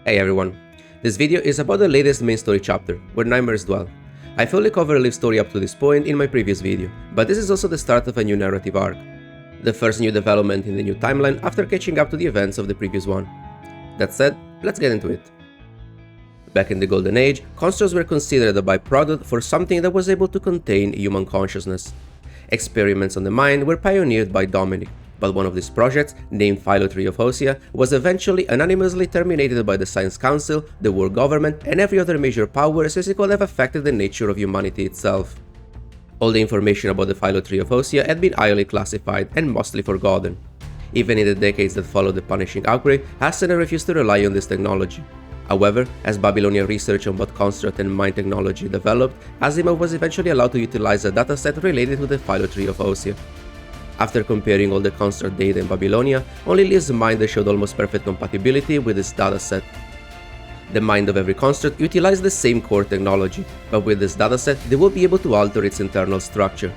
Hey everyone, this video is about the latest main story chapter, where nightmares dwell. I fully covered Liv's story up to this point in my previous video, but this is also the start of a new narrative arc. The first new development in the new timeline after catching up to the events of the previous one. That said, let's get into it. Back in the Golden Age, constructs were considered a byproduct for something that was able to contain human consciousness. Experiments on the mind were pioneered by Dominic, but one of these projects, named Phylotree of Ousia, was eventually anonymously terminated by the Science Council, the world government, and every other major power since it could have affected the nature of humanity itself. All the information about the Phylotree of Ousia had been highly classified and mostly forgotten. Even in the decades that followed the punishing outbreak, Hassan refused to rely on this technology. However, as Babylonian research on both construct and mind technology developed, Asimov was eventually allowed to utilize a dataset related to the Phylotree of Ousia. After comparing all the construct data in Babylonia, only Liv's mind showed almost perfect compatibility with this dataset. The mind of every construct utilized the same core technology, but with this dataset they will be able to alter its internal structure.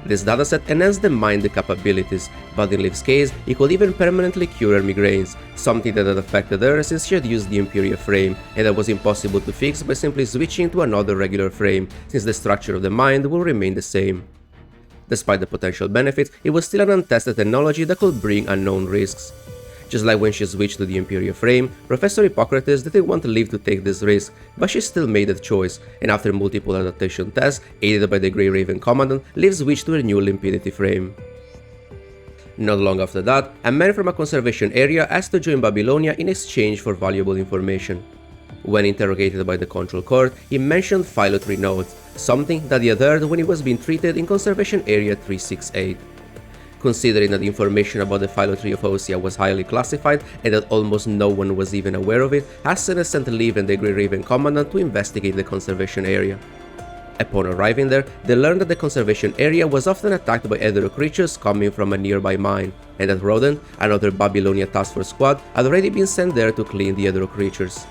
This dataset enhanced the mind capabilities, but in Liv's case, it could even permanently cure her migraines, something that had affected her since she had used the Imperial frame, and that was impossible to fix by simply switching to another regular frame, since the structure of the mind will remain the same. Despite the potential benefits, it was still an untested technology that could bring unknown risks. Just like when she switched to the Imperial frame, Professor Hippocrates didn't want Liv to take this risk, but she still made that choice, and after multiple adaptation tests, aided by the Grey Raven Commandant, Liv switched to her new Limpidity frame. Not long after that, a man from a conservation area asked to join Babylonia in exchange for valuable information. When interrogated by the Control Court, he mentioned Phylotree notes, something that he had heard when he was being treated in Conservation Area 368. Considering that the information about the Phylotree of Ousia was highly classified and that almost no one was even aware of it, Hassan sent Liv and the Grey Raven Commandant to investigate the conservation area. Upon arriving there, they learned that the conservation area was often attacked by other creatures coming from a nearby mine, and that Rodent, another Babylonia task force squad, had already been sent there to clean the other creatures.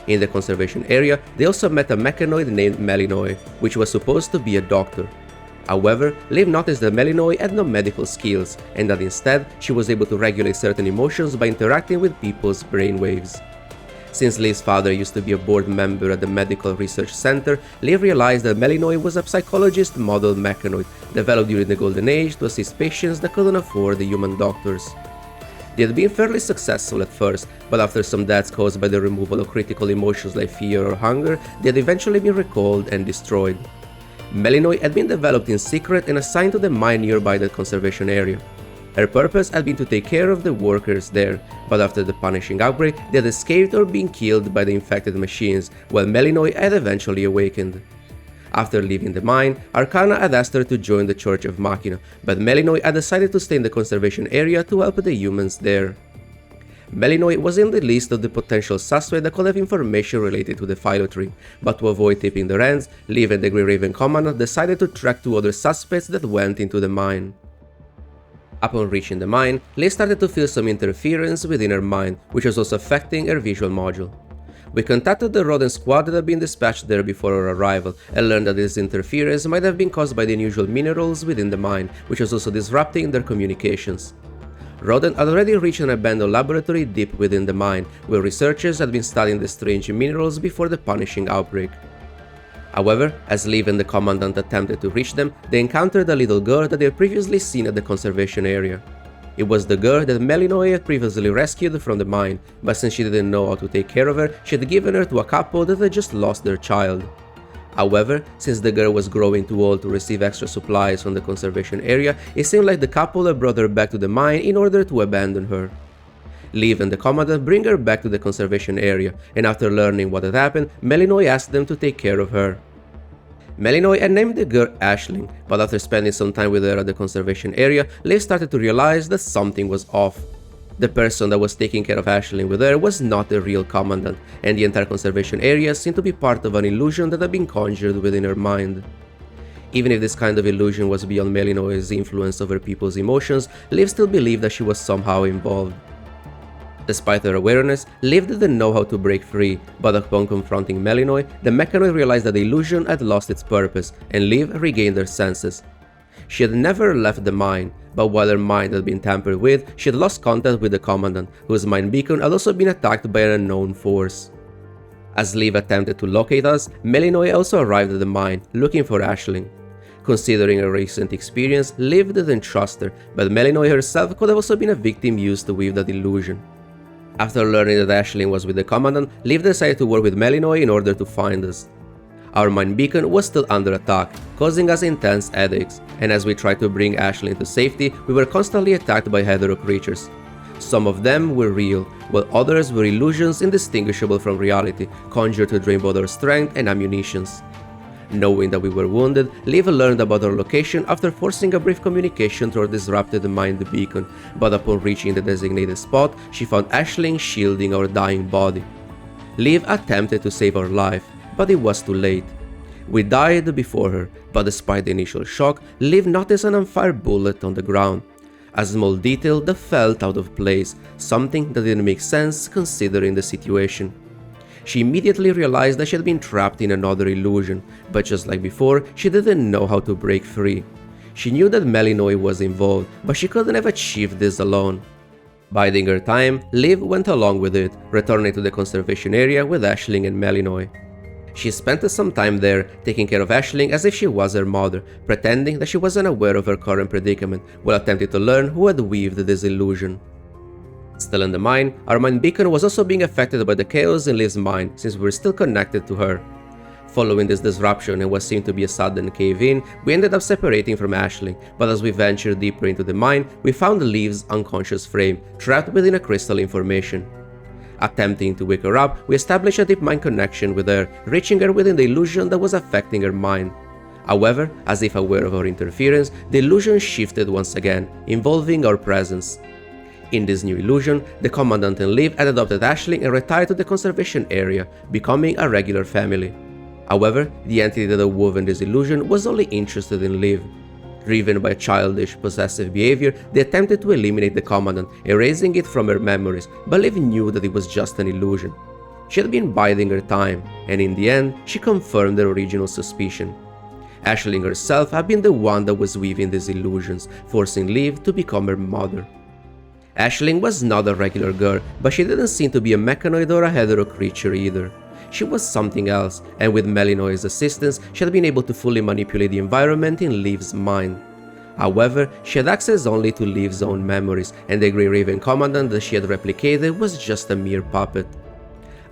In the conservation area, they also met a mechanoid named Melinoi, which was supposed to be a doctor. However, Liv noticed that Melinoi had no medical skills, and that instead she was able to regulate certain emotions by interacting with people's brainwaves. Since Liv's father used to be a board member at the Medical Research Center, Liv realized that Melinoi was a psychologist model mechanoid developed during the Golden Age to assist patients that couldn't afford the human doctors. They had been fairly successful at first, but after some deaths caused by the removal of critical emotions like fear or hunger, they had eventually been recalled and destroyed. Melinoi had been developed in secret and assigned to the mine nearby the conservation area. Her purpose had been to take care of the workers there, but after the punishing outbreak, they had escaped or been killed by the infected machines, while Melinoi had eventually awakened. After leaving the mine, Arcana had asked her to join the Church of Machina, but Melinoi had decided to stay in the conservation area to help the humans there. Melinoi was in the list of the potential suspects that could have information related to the Phylotree, but to avoid tipping their hands, Liv and the Grey Raven Commandant decided to track two other suspects that went into the mine. Upon reaching the mine, Liv started to feel some interference within her mind, which was also affecting her visual module. We contacted the Rodent squad that had been dispatched there before our arrival, and learned that this interference might have been caused by the unusual minerals within the mine, which was also disrupting their communications. Rodent had already reached an abandoned laboratory deep within the mine, where researchers had been studying the strange minerals before the punishing outbreak. However, as Liv and the Commandant attempted to reach them, they encountered a little girl that they had previously seen at the conservation area. It was the girl that Melinoi had previously rescued from the mine, but since she didn't know how to take care of her, she had given her to a couple that had just lost their child. However, since the girl was growing too old to receive extra supplies from the conservation area, it seemed like the couple had brought her back to the mine in order to abandon her. Liv and the Commandant bring her back to the conservation area, and after learning what had happened, Melinoi asked them to take care of her. Melinoi had named the girl Aisling, but after spending some time with her at the conservation area, Liv started to realize that something was off. The person that was taking care of Aisling with her was not the real Commandant, and the entire conservation area seemed to be part of an illusion that had been conjured within her mind. Even if this kind of illusion was beyond Melinoi's influence over people's emotions, Liv still believed that she was somehow involved. Despite her awareness, Liv didn't know how to break free, but upon confronting Melinoi, the mechanoid realized that the illusion had lost its purpose, and Liv regained her senses. She had never left the mine, but while her mind had been tampered with, she had lost contact with the Commandant, whose mind beacon had also been attacked by an unknown force. As Liv attempted to locate us, Melinoe also arrived at the mine, looking for Aisling. Considering her recent experience, Liv didn't trust her, but Melinoe herself could have also been a victim used to weave that illusion. After learning that Aisling was with the Commandant, Liv decided to work with Melinoe in order to find us. Our mind beacon was still under attack, causing us intense headaches, and as we tried to bring Aisling to safety, we were constantly attacked by hetero creatures. Some of them were real, while others were illusions indistinguishable from reality, conjured to drain both our strength and ammunitions. Knowing that we were wounded, Liv learned about our location after forcing a brief communication through our disrupted mind beacon, but upon reaching the designated spot, she found Aisling shielding our dying body. Liv attempted to save our life, but it was too late. We died before her, but despite the initial shock, Liv noticed an unfired bullet on the ground. A small detail that felt out of place, something that didn't make sense considering the situation. She immediately realized that she had been trapped in another illusion, but just like before, she didn't know how to break free. She knew that Melinoe was involved, but she couldn't have achieved this alone. Biding her time, Liv went along with it, returning to the conservation area with Aisling and Melinoe. She spent some time there, taking care of Aisling as if she was her mother, pretending that she was unaware of her current predicament, while attempting to learn who had weaved this illusion. Still in the mine, our mind beacon was also being affected by the chaos in Liv's mind, since we were still connected to her. Following this disruption and what seemed to be a sudden cave-in, we ended up separating from Aisling, but as we ventured deeper into the mine, we found Liv's unconscious frame, trapped within a crystal information. Attempting to wake her up, we established a deep mind connection with her, reaching her within the illusion that was affecting her mind. However, as if aware of our interference, the illusion shifted once again, involving our presence. In this new illusion, the Commandant and Liv had adopted Aisling and retired to the conservation area, becoming a regular family. However, the entity that had woven this illusion was only interested in Liv. Driven by childish, possessive behavior, they attempted to eliminate the Commandant, erasing it from her memories, but Liv knew that it was just an illusion. She had been biding her time, and in the end, she confirmed their original suspicion. Aisling herself had been the one that was weaving these illusions, forcing Liv to become her mother. Aisling was not a regular girl, but she didn't seem to be a mechanoid or a hetero creature either. She was something else, and with Melinoe's assistance, she had been able to fully manipulate the environment in Liv's mind. However, she had access only to Liv's own memories, and the Grey Raven Commandant that she had replicated was just a mere puppet.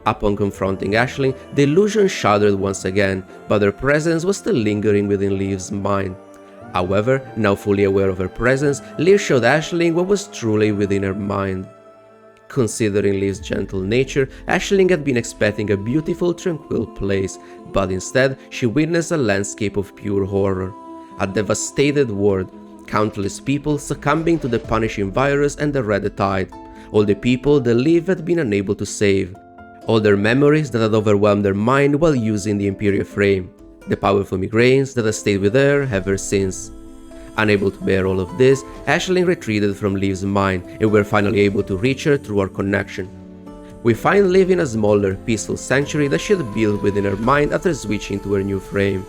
Upon confronting Aisling, the illusion shattered once again, but her presence was still lingering within Liv's mind. However, now fully aware of her presence, Liv showed Aisling what was truly within her mind. Considering Liv's gentle nature, Aisling had been expecting a beautiful, tranquil place, but instead she witnessed a landscape of pure horror. A devastated world, countless people succumbing to the punishing virus and the red tide, all the people that Liv had been unable to save, all their memories that had overwhelmed their mind while using the Imperial frame, the powerful migraines that had stayed with her ever since. Unable to bear all of this, Aisling retreated from Liv's mind, and we were finally able to reach her through our connection. We find Liv in a smaller, peaceful sanctuary that she had built within her mind after switching to her new frame.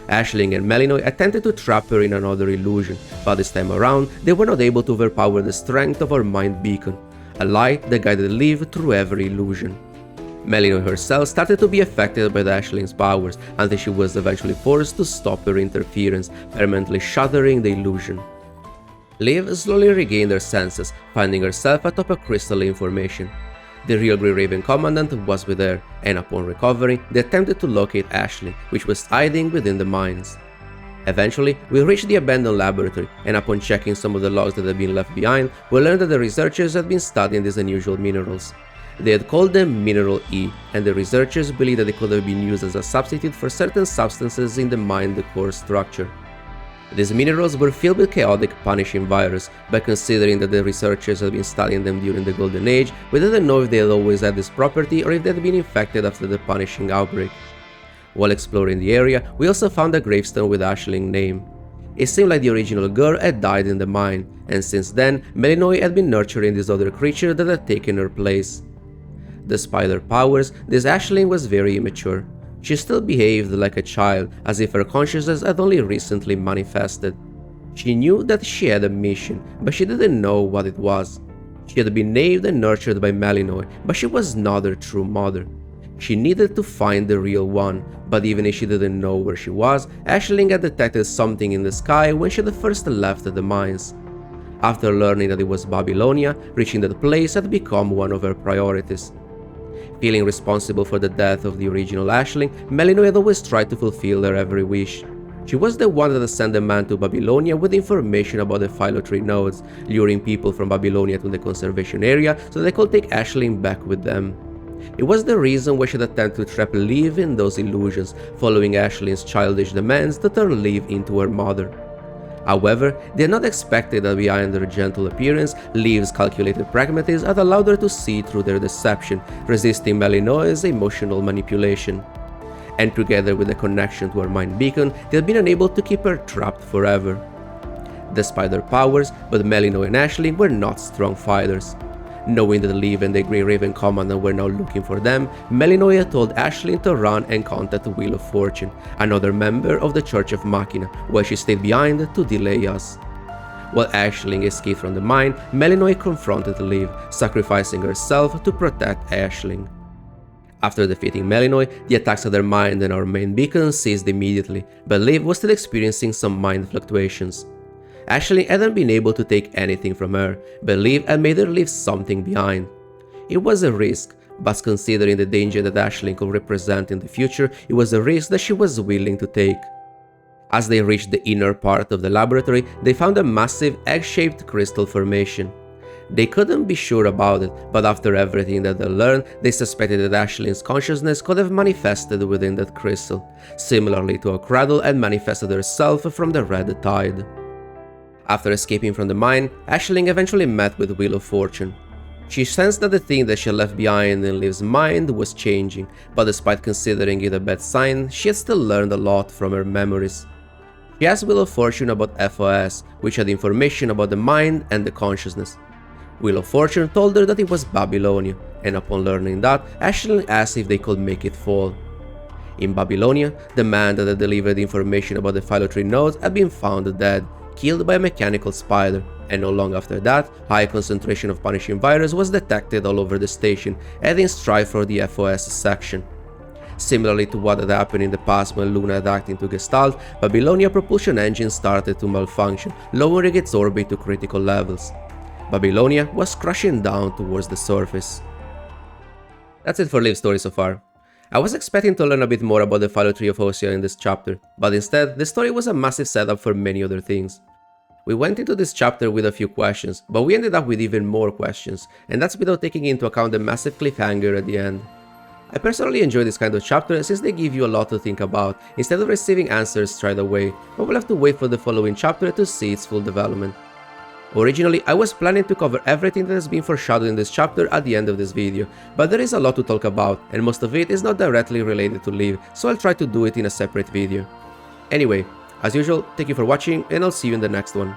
Aisling and Melinoe attempted to trap her in another illusion, but this time around, they were not able to overpower the strength of our mind beacon, a light that guided Liv through every illusion. Melinoe herself started to be affected by Aisling's powers until she was eventually forced to stop her interference, permanently shattering the illusion. Liv slowly regained her senses, finding herself atop a crystal information. The real Grey Raven Commandant was with her, and upon recovering, they attempted to locate Aisling, which was hiding within the mines. Eventually, we reached the abandoned laboratory, and upon checking some of the logs that had been left behind, we learned that the researchers had been studying these unusual minerals. They had called them Mineral E, and the researchers believed that they could have been used as a substitute for certain substances in the mine core structure. These minerals were filled with chaotic punishing virus, but considering that the researchers had been studying them during the Golden Age, we didn't know if they had always had this property or if they had been infected after the punishing outbreak. While exploring the area, we also found a gravestone with Aisling's name. It seemed like the original girl had died in the mine, and since then, Melinoe had been nurturing this other creature that had taken her place. Despite her powers, this Aisling was very immature. She still behaved like a child, as if her consciousness had only recently manifested. She knew that she had a mission, but she didn't know what it was. She had been named and nurtured by Melinoe, but she was not her true mother. She needed to find the real one, but even if she didn't know where she was, Aisling had detected something in the sky when she had first left the mines. After learning that it was Babylonia, reaching that place had become one of her priorities. Feeling responsible for the death of the original Aisling, Melinoe had always tried to fulfill her every wish. She was the one that sent a man to Babylonia with information about the Phylotree nodes, luring people from Babylonia to the conservation area so they could take Aisling back with them. It was the reason why she had attempted to trap Liv in those illusions, following Aisling's childish demands to turn Liv into her mother. However, they had not expected that behind her gentle appearance, Liv's calculated pragmatism had allowed her to see through their deception, resisting Melinoe's emotional manipulation. And together with the connection to her mind beacon, they had been unable to keep her trapped forever. Despite their powers, both Melinoe and Aisling were not strong fighters. Knowing that Liv and the Grey Raven Commandant were now looking for them, Melinoe told Aisling to run and contact Wheel of Fortune, another member of the Church of Machina, while she stayed behind to delay us. While Aisling escaped from the mine, Melinoe confronted Liv, sacrificing herself to protect Aisling. After defeating Melinoe, the attacks at her mind and our main beacon ceased immediately, but Liv was still experiencing some mind fluctuations. Aisling hadn't been able to take anything from her, but Liv had made her leave something behind. It was a risk, but considering the danger that Aisling could represent in the future, it was a risk that she was willing to take. As they reached the inner part of the laboratory, they found a massive egg-shaped crystal formation. They couldn't be sure about it, but after everything that they learned, they suspected that Aisling's consciousness could have manifested within that crystal, similarly to how Cradle had manifested herself from the Red Tide. After escaping from the mine, Aisling eventually met with Wheel of Fortune. She sensed that the thing that she left behind in Liv's mind was changing, but despite considering it a bad sign, she had still learned a lot from her memories. She asked Wheel of Fortune about FOS, which had information about the mind and the consciousness. Wheel of Fortune told her that it was Babylonia, and upon learning that, Aisling asked if they could make it fall. In Babylonia, the man that had delivered information about the Phylotree nodes had been found dead, killed by a mechanical spider, and not long after that, high concentration of punishing virus was detected all over the station, adding strife for the FOS section. Similarly to what had happened in the past when Luna had hacked into Gestalt, Babylonia propulsion engine started to malfunction, lowering its orbit to critical levels. Babylonia was crashing down towards the surface. That's it for Liv's story so far. I was expecting to learn a bit more about the Phylotree of Ousia in this chapter, but instead, the story was a massive setup for many other things. We went into this chapter with a few questions, but we ended up with even more questions, and that's without taking into account the massive cliffhanger at the end. I personally enjoy this kind of chapter since they give you a lot to think about, instead of receiving answers straight away, but we'll have to wait for the following chapter to see its full development. Originally, I was planning to cover everything that has been foreshadowed in this chapter at the end of this video, but there is a lot to talk about, and most of it is not directly related to Liv, so I'll try to do it in a separate video. Anyway, as usual, thank you for watching, and I'll see you in the next one.